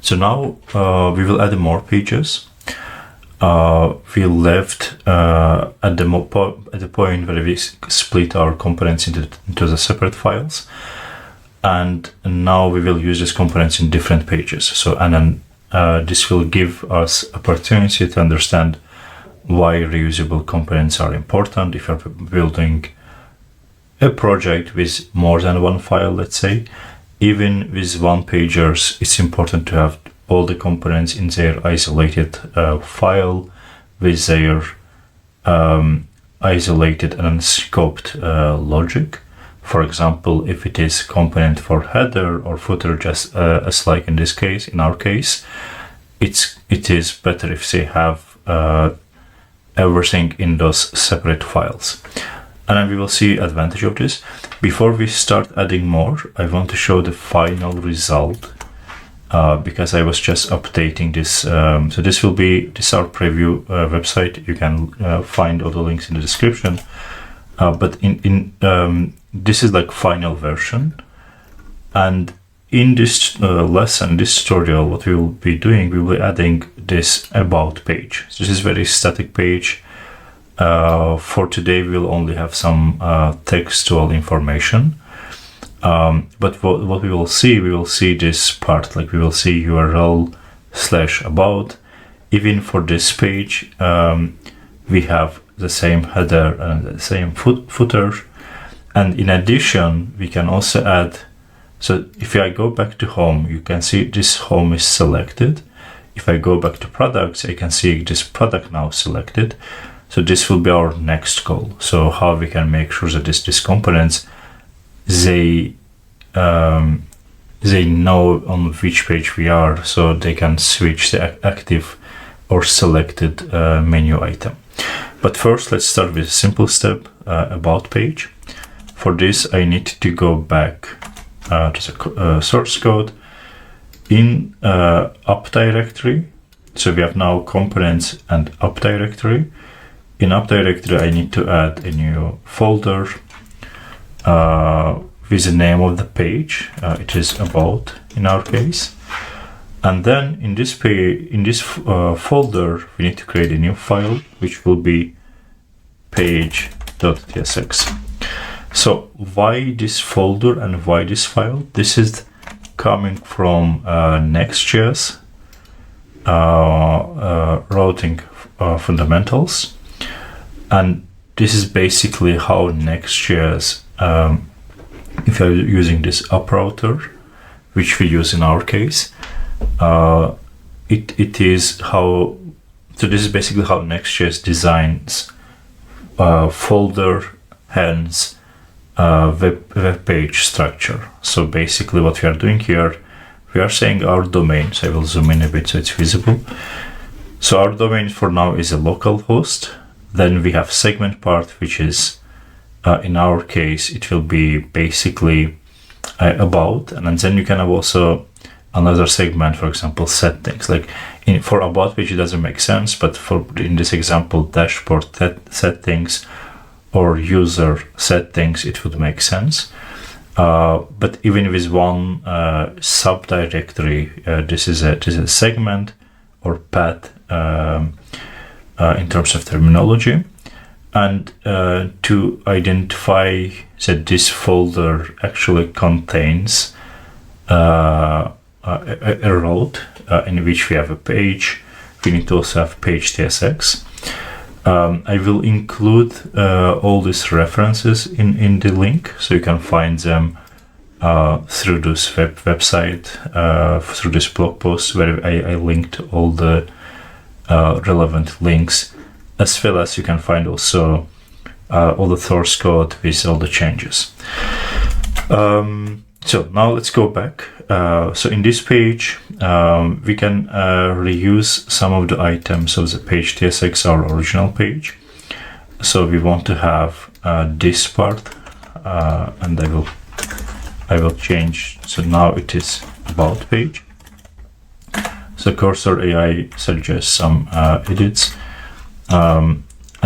So now we will add more pages. We left at the point where we split our components into the separate files, and now we will use these components in different pages. So this will give us opportunity to understand why reusable components are important if you're building a project with more than one file, let's say. Even with one pagers, it's important to have all the components in their isolated file with their isolated and scoped logic. For example, if it is component for header or footer, just as like in this case, in our case, it is better if they have everything in those separate files. And then we will see advantage of this. Before we start adding more, I want to show the final result because I was just updating this. So this is our preview website. You can find all the links in the description. But this is like final version. And in this lesson, this tutorial, what we will be doing, we will be adding this about page. So this is very static page. For today, we will only have some textual information. But what we will see this part, like we will see URL/about. Even for this page, we have the same header and the same footer. And in addition, we can also add, so if I go back to home, you can see this home is selected. If I go back to products, I can see this product now selected. So this will be our next goal. So how we can make sure that these components, they know on which page we are, so they can switch the active or selected menu item. But first, let's start with a simple step, about page. For this, I need to go back to the source code in up directory. So we have now components and up directory. In up directory, I need to add a new folder with the name of the page. It is about in our case. And then in this folder, we need to create a new file, which will be page.tsx. So why this folder and why this file? This is coming from Next.js routing fundamentals. And this is basically how Next.js, if you're using this up router, which we use in our case, it is how, so this is basically how Next.js designs folder, hence web page structure. So basically what we are doing here, we are saying our domain, so I will zoom in a bit so it's visible. So our domain for now is a local host. Then we have segment part, which is, in our case, it will be basically about, and then you can have also another segment, for example, settings. Like for about page, it doesn't make sense, but in this example, dashboard settings or user settings, it would make sense. But even with one subdirectory, this is a segment or path in terms of terminology. And to identify that this folder actually contains a route in which we have a page, we need to also have page.tsx. I will include all these references in the link, so you can find them through this website, through this blog post where I linked all the relevant links, as well as you can find also all the source code with all the changes. So now let's go back. So in this page, we can reuse some of the items of the page.tsx, our original page. So we want to have this part, and I will change. So now it is about page. So Cursor AI suggests some edits. And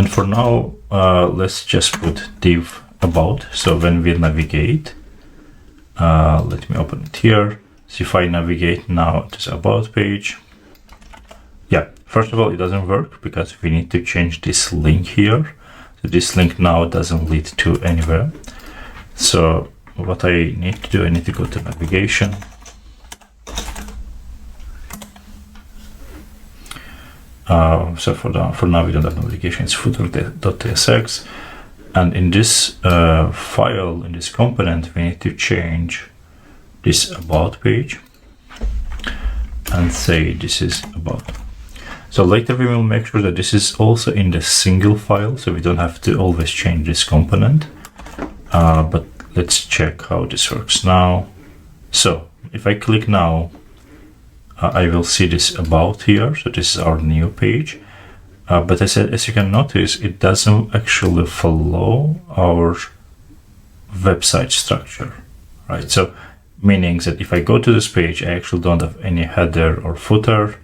for now, let's just put div about. So when we navigate, let me open it here. So if I navigate now to the about page, yeah, first of all, it doesn't work because we need to change this link here. So this link now doesn't lead to anywhere. So what I need to do, I need to go to navigation. So for now we don't have navigation, it's footer.tsx. And in this file, in this component, we need to change this about page and say this is about. So later we will make sure that this is also in the single file, so we don't have to always change this component. But let's check how this works now. So if I click now, I will see this about here. So this is our new page. But as you can notice, it doesn't actually follow our website structure, right? So meaning that if I go to this page, I actually don't have any header or footer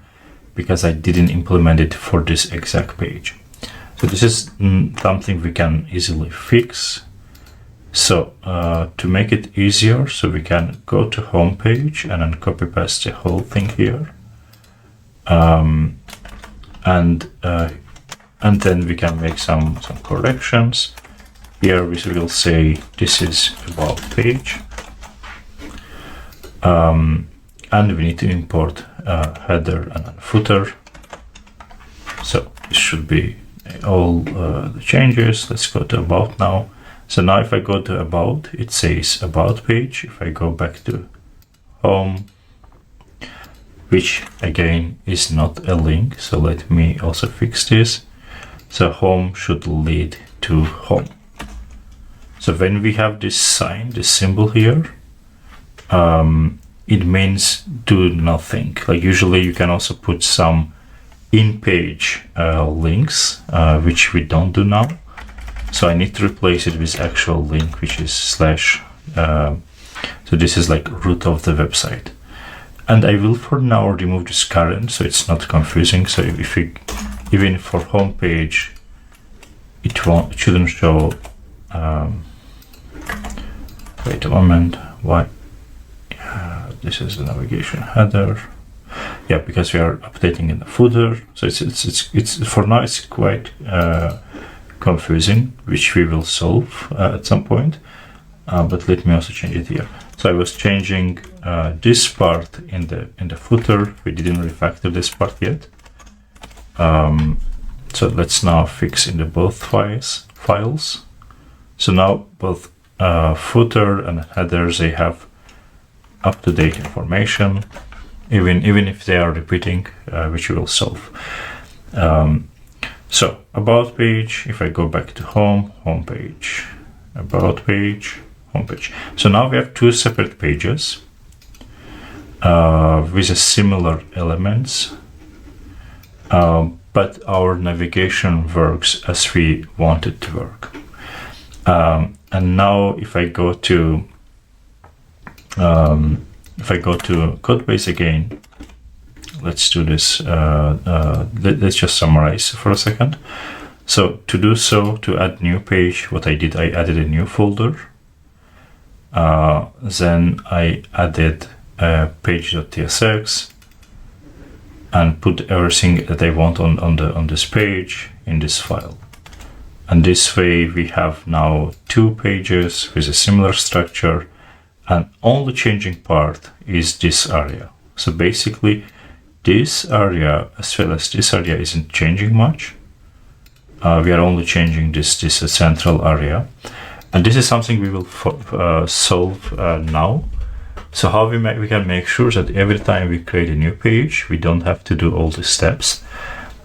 because I didn't implement it for this exact page. So this is something we can easily fix. So to make it easier, so we can go to home page and then copy paste the whole thing here. And then we can make some corrections. Here we will say this is about page. And we need to import header and footer. So this should be all the changes. Let's go to about now. So now if I go to about, it says about page. If I go back to home, which again is not a link, so let me also fix this. So home should lead to home. So when we have this sign, this symbol here, it means do nothing. Like usually you can also put some in-page links, which we don't do now. So I need to replace it with actual link, which is slash. So this is like root of the website. And I will for now remove this current so it's not confusing. So if we, even for home page, it shouldn't show. Wait a moment. Why? This is the navigation header. Yeah, because we are updating in the footer. So it's for now it's quite confusing, which we will solve at some point. But let me also change it here. So I was changing this part in the footer. We didn't refactor this part yet. So let's now fix in the both files. So now both footer and headers, they have up-to-date information, even if they are repeating, which we will solve. So about page, if I go back to home page, about page, home page. So now we have two separate pages with a similar elements, but our navigation works as we want it to work. And now if I go to Codebase again, let's do this. Let's just summarize for a second. So to do so, to add new page, what I did, I added a new folder. Then I added page.tsx and put everything that I want on this page in this file. And this way we have now two pages with a similar structure, and only changing part is this area. So basically this area as well as this area isn't changing much. We are only changing this central area. And this is something we will solve now. So how we can make sure that every time we create a new page, we don't have to do all the steps.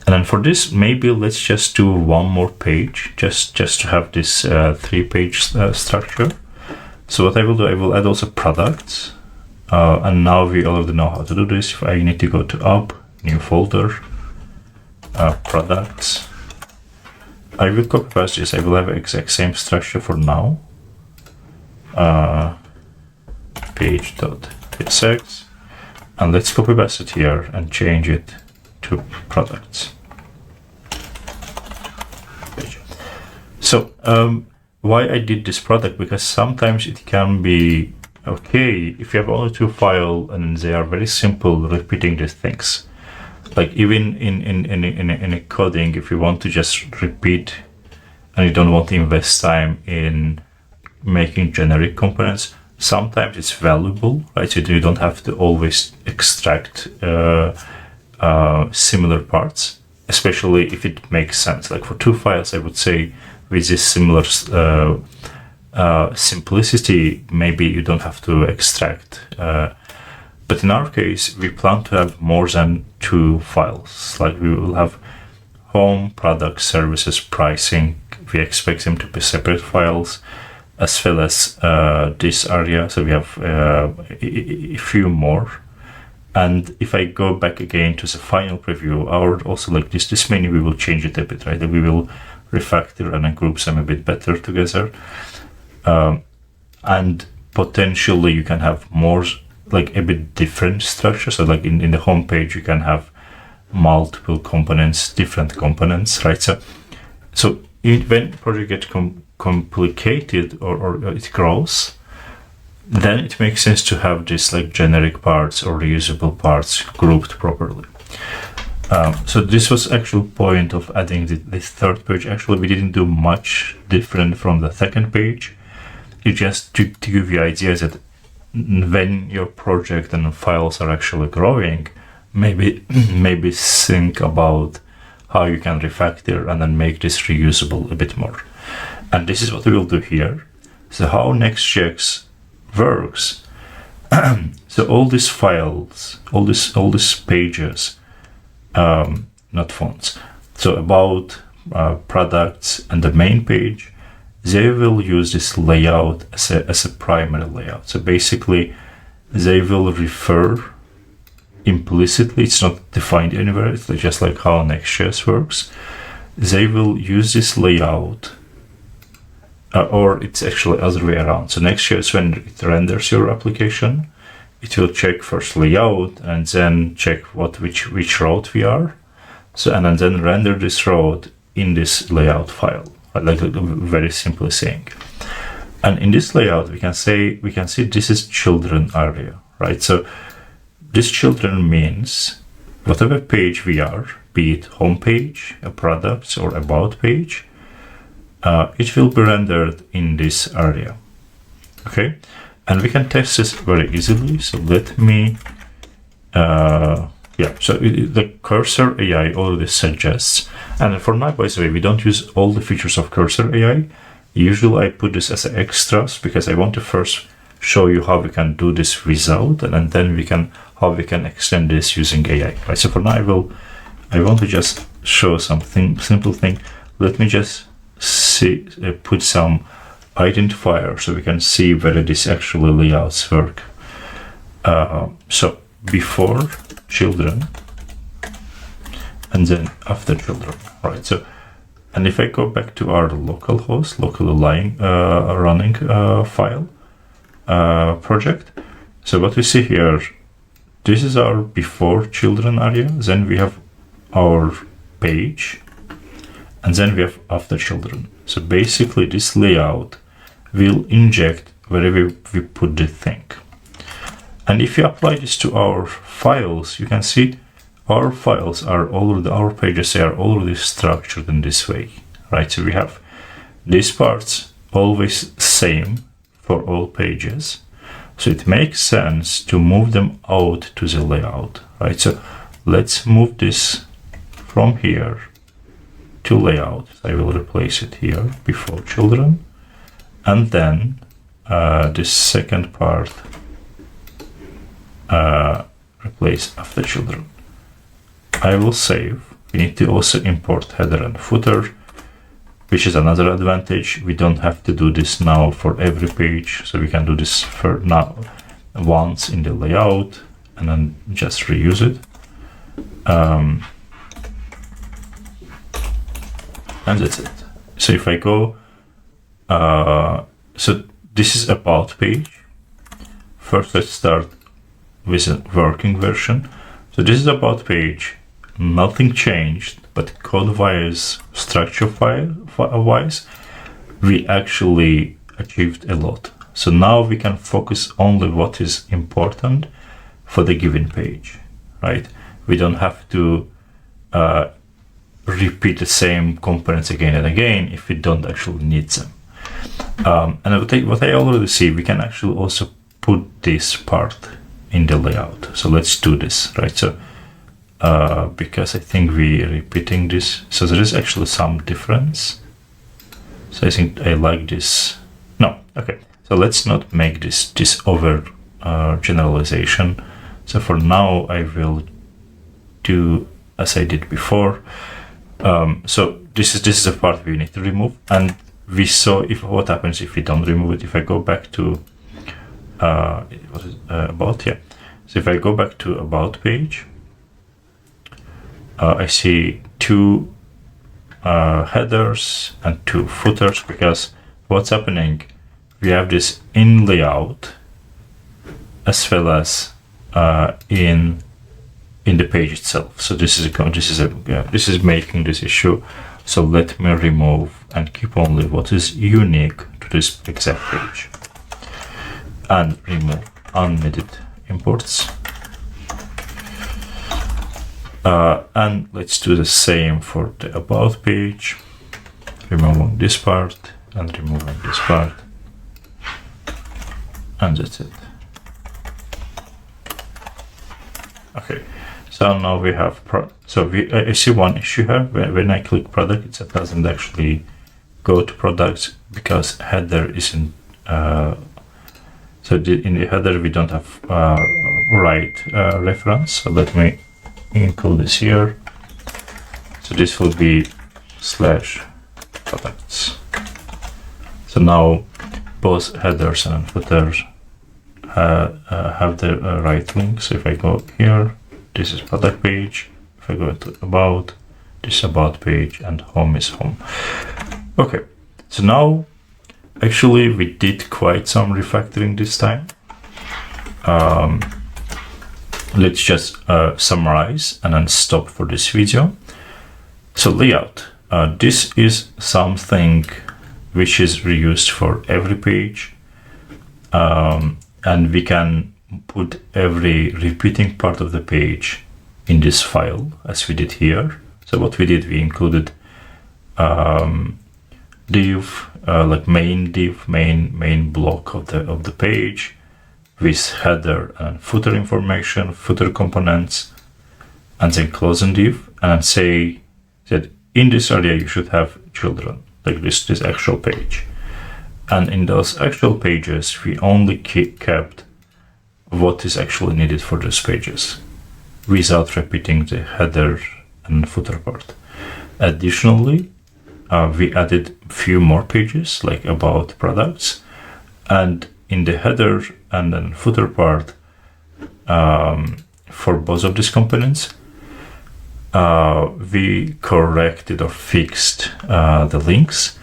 And then for this, maybe let's just do one more page, just to have this 3-page structure. So what I will do, I will add also products. And now we already know how to do this. If I need to go to up, new folder, products. I will copy paste this. I will have exact same structure for now. Page.tsx, and let's copy paste it here and change it to products. So why I did this product, because sometimes it can be okay, if you have only 2 files and they are very simple, repeating these things, like even in a coding, if you want to just repeat and you don't want to invest time in making generic components, sometimes it's valuable, right? So you don't have to always extract similar parts, especially if it makes sense. Like for 2 files, I would say with this similar simplicity, maybe you don't have to extract. But in our case, we plan to have more than 2 files. Like we will have home, product, services, pricing. We expect them to be separate files, as well as this area. So we have a few more. And if I go back again to the final preview, our also like this menu, we will change it a bit, right? We will refactor and group them a bit better together. And potentially you can have more, like a bit different structure. So like in the home page, you can have multiple components, different components, right? So when project gets complicated or it grows, then it makes sense to have this like generic parts or reusable parts grouped properly. So this was actual point of adding this 3rd page. Actually, we didn't do much different from the 2nd page. It just to give you ideas that when your project and files are actually growing, maybe think about how you can refactor and then make this reusable a bit more. And this is what we will do here. So how Next.js works. So all these files, all these pages, not fonts. So about products and the main page, they will use this layout as a primary layout. So basically, they will refer implicitly. It's not defined anywhere. It's just like how Next.js works. They will use this layout. Or it's actually other way around. So Next.js, when it renders your application, it will check first layout and then check which route we are. So and then render this route in this layout file, like very simply saying. And in this layout, we can see this is children area, right? So this children means whatever page we are, be it home page, a products, or about page, it will be rendered in this area. Okay, and we can test this very easily. So let me, so the cursor AI already suggests, and for now, by the way, we don't use all the features of cursor AI. Usually I put this as extras because I want to first show you how we can do this without, and then how we can extend this using AI. Right. So for now, I want to just show something simple thing. Let me just put some identifier so we can see whether this actually layouts work. So before children and then after children, right? So, and if I go back to our localhost, running file project, so what we see here, this is our before children area. Then we have our page, and then we have after children. So basically this layout will inject wherever we put the thing. And if you apply this to our files, you can see our files are already, our pages are already structured in this way, right? So we have these parts always same for all pages. So it makes sense to move them out to the layout, right? So let's move this from here to layout. I will replace it here before children, and then this second part replace after children. I will save. We need to also import header and footer, which is another advantage. We don't have to do this now for every page, so we can do this for now once in the layout and then just reuse it. And that's it. So if I go, so this is about page. First, let's start with a working version. So this is about page. Nothing changed, but code-wise, structure-wise, we actually achieved a lot. So now we can focus only what is important for the given page, right? We don't have to repeat the same components again and again if we don't actually need them. And what I already see, we can actually also put this part in the layout. So let's do this, right? So because I think we're repeating this, so there is actually some difference. So I think I like this. No, okay. So let's not make this over generalization. So for now, I will do as I did before. So this is the part we need to remove, and we saw what happens if we don't remove it. If I go back to about, yeah. So if I go back to about page, I see two headers and two footers, because what's happening, we have this in layout as well as in the page itself. So this is making this issue. So let me remove and keep only what is unique to this exact page, and remove unneeded imports. And let's do the same for the about page, removing this part and removing this part, and that's it. Okay, so now we have I see one issue here. When I click product, it doesn't actually go to products because header isn't. So in the header we don't have right reference. So let me include this here. So this will be /products. So now both headers and footers have the right link. So if I go here, this is product page. If I go to about, this is about page, and home is home. Okay, so now actually we did quite some refactoring this time. Let's just summarize and then stop for this video. So layout, this is something which is reused for every page, and we can put every repeating part of the page in this file as we did here. So what we did, we included div, like main div, main block of the page, with header and footer information, footer components, and then closing div, and say that in this area you should have children, like this actual page. And in those actual pages, we only kept what is actually needed for those pages, without repeating the header and footer part. Additionally, we added a few more pages, like about products, and in the header and then footer part, for both of these components, we corrected or fixed the links.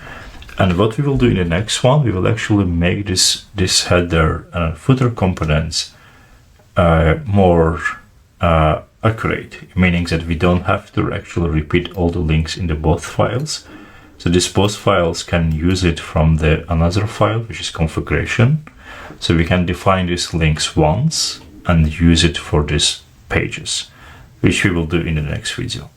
And what we will do in the next one, we will actually make this header and footer components more accurate, meaning that we don't have to actually repeat all the links in the both files. So these both files can use it from another file, which is configuration. So we can define these links once and use it for these pages, which we will do in the next video.